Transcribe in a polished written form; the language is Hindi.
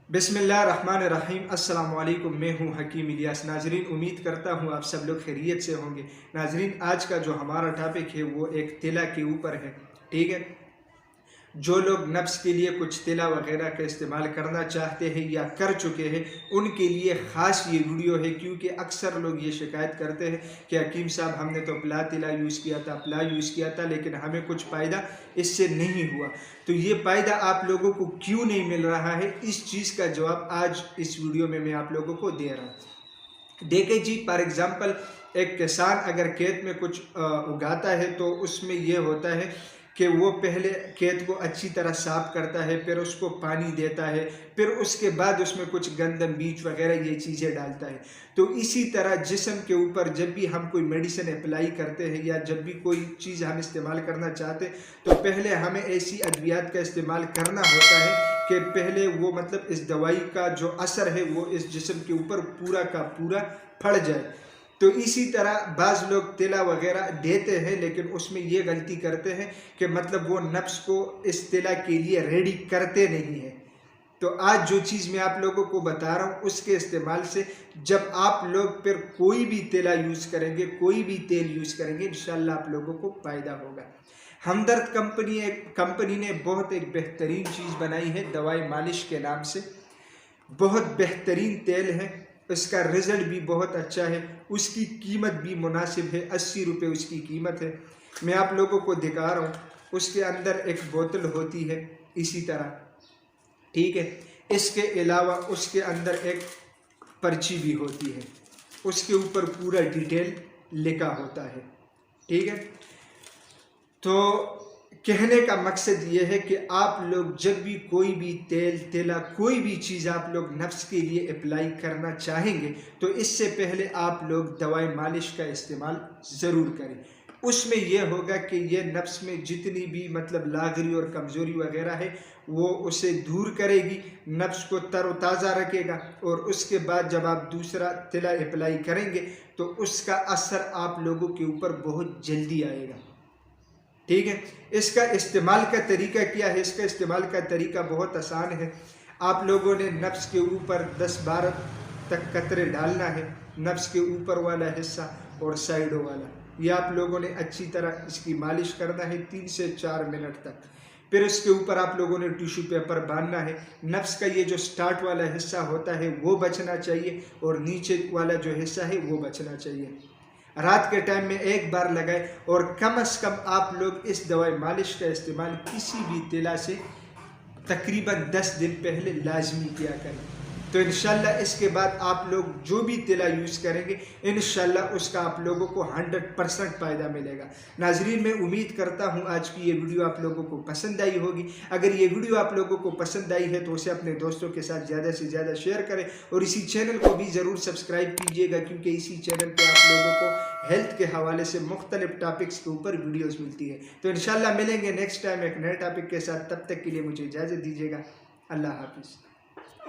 बिस्मिल्लाहिर्रहमानिर्रहीम। अस्सलामु अलैकुम। मैं हूँ हकीम इलियास। नाजरीन, उम्मीद करता हूँ आप सब लोग खैरियत से होंगे। नाजरीन, आज का जो हमारा टॉपिक है वो एक तिला के ऊपर है। ठीक है, जो लोग नफ्स के लिए कुछ तिला वगैरह का इस्तेमाल करना चाहते हैं या कर चुके हैं उनके लिए ख़ास ये वीडियो है, क्योंकि अक्सर लोग ये शिकायत करते हैं कि हकीम साहब हमने तो प्ला तिला यूज़ किया था, प्ला यूज़ किया था, लेकिन हमें कुछ फ़ायदा इससे नहीं हुआ। तो ये फ़ायदा आप लोगों को क्यों नहीं मिल रहा है, इस चीज़ का जवाब आज इस वीडियो में मैं आप लोगों को दे रहा हूँ। देखें जी, फॉर एग्ज़ाम्पल एक किसान अगर खेत में कुछ उगाता है तो उसमें यह होता है कि वो पहले खेत को अच्छी तरह साफ करता है, फिर उसको पानी देता है, फिर उसके बाद उसमें कुछ गंदम बीज वगैरह ये चीज़ें डालता है। तो इसी तरह जिस्म के ऊपर जब भी हम कोई मेडिसिन अप्लाई करते हैं या जब भी कोई चीज़ हम इस्तेमाल करना चाहते हैं तो पहले हमें ऐसी अद्वियात का इस्तेमाल करना होता है कि पहले वो मतलब इस दवाई का जो असर है वो इस जिस्म के ऊपर पूरा का पूरा फड़ जाए। तो इसी तरह बाज़ लोग तिला वगैरह देते हैं, लेकिन उसमें ये गलती करते हैं कि मतलब वो नफ्स को इस तिला के लिए रेडी करते नहीं हैं। तो आज जो चीज़ मैं आप लोगों को बता रहा हूँ उसके इस्तेमाल से जब आप लोग फिर कोई भी तिला यूज़ करेंगे, कोई भी तेल यूज़ करेंगे, इंशाल्लाह आप लोगों को फ़ायदा होगा। हमदर्द कंपनी ने बहुत एक बेहतरीन चीज़ बनाई है दवाई मालिश के नाम से। बहुत बेहतरीन तेल है, इसका रिज़ल्ट भी बहुत अच्छा है, उसकी कीमत भी मुनासिब है, 80 रुपये उसकी कीमत है। मैं आप लोगों को दिखा रहा हूँ, उसके अंदर एक बोतल होती है इसी तरह, ठीक है। इसके अलावा उसके अंदर एक पर्ची भी होती है, उसके ऊपर पूरा डिटेल लिखा होता है, ठीक है। तो कहने का मकसद ये है कि आप लोग जब भी कोई भी तेल तिला कोई भी चीज़ आप लोग नफ्स के लिए अप्लाई करना चाहेंगे तो इससे पहले आप लोग दवाई मालिश का इस्तेमाल ज़रूर करें। उसमें यह होगा कि ये नफ्स में जितनी भी मतलब लागरी और कमज़ोरी वगैरह है वो उसे दूर करेगी, नफ्स को तरोताज़ा रखेगा, और उसके बाद जब आप दूसरा तिला अप्लाई करेंगे तो उसका असर आप लोगों के ऊपर बहुत जल्दी आएगा, ठीक है। इसका इस्तेमाल का तरीका क्या है? इसका इस्तेमाल का तरीका बहुत आसान है। आप लोगों ने नफ्स के ऊपर 10-12 तक कतरे डालना है, नफ्स के ऊपर वाला हिस्सा और साइडों वाला। ये आप लोगों ने अच्छी तरह इसकी मालिश करना है 3 से 4 मिनट तक। फिर उसके ऊपर आप लोगों ने टिश्यू पेपर बांधना है। नफ्स का ये जो स्टार्ट वाला हिस्सा होता है वो बचना चाहिए और नीचे वाला जो हिस्सा है वो बचना चाहिए। रात के टाइम में एक बार लगाए और कम से कम आप लोग इस दवाई मालिश का इस्तेमाल किसी भी तिला से तकरीबन 10 दिन पहले लाजमी किया करें। तो इंशाल्लाह इसके बाद आप लोग जो भी तिला यूज़ करेंगे इंशाल्लाह उसका आप लोगों को 100% फ़ायदा मिलेगा। नाजरीन, मैं उम्मीद करता हूँ आज की ये वीडियो आप लोगों को पसंद आई होगी। अगर ये वीडियो आप लोगों को पसंद आई है तो उसे अपने दोस्तों के साथ ज़्यादा से ज़्यादा शेयर करें और इसी चैनल को भी ज़रूर सब्सक्राइब कीजिएगा, क्योंकि इसी चैनल पर आप लोगों को हेल्थ के हवाले से मुख्तलिफ टॉपिक्स के ऊपर वीडियोज़ मिलती है। तो इंशाल्लाह मिलेंगे नेक्स्ट टाइम एक नए टॉपिक के साथ। तब तक के लिए मुझे इजाज़त दीजिएगा। अल्लाह हाफिज़।